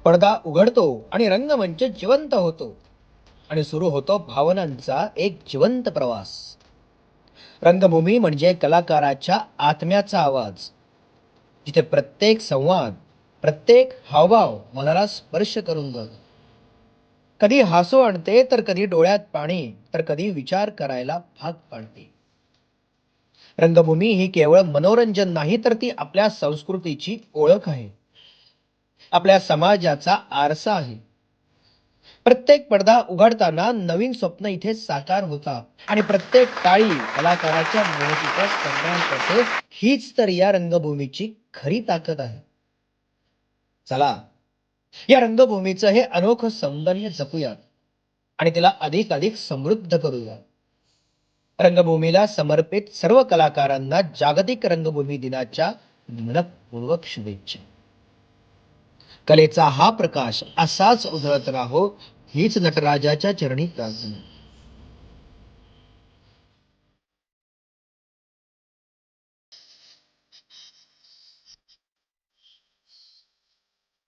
पडदा उघडतो आणि रंगमंच जिवंत होतो आणि सुरू होतो भावनांचा एक जिवंत प्रवास. रंगभूमी म्हणजे कलाकाराच्या आत्म्याचा आवाज, जिथे प्रत्येक संवाद, प्रत्येक हावभाव मनाला स्पर्श करून जातो. कधी हसू आणते, तर कधी डोळ्यात पाणी, तर कधी विचार करायला भाग पाडते. रंगभूमी ही केवळ मनोरंजन नाही, तर ती आपल्या संस्कृतीची ओळख आहे, आपल्या समाजाचा आरसा आहे. प्रत्येक पडदा उघडताना नवीन स्वप्न इथे साकार होतात आणि प्रत्येक टाळी कलाकाराच्या मेहनतीचा सन्मान करते. हीच तर या रंगभूमीची खरी ताकद आहे. चला, या रंगभूमीचं हे अनोखं सौंदर्य जपूया आणि तिला अधिक अधिक समृद्ध करूया. रंगभूमीला समर्पित सर्व कलाकारांना जागतिक रंगभूमी दिनाच्या मनपूर्वक शुभेच्छा. कलेचा हा प्रकाश असाच उजळत राहो, हीच नटराजाच्या चरणी प्रार्थना.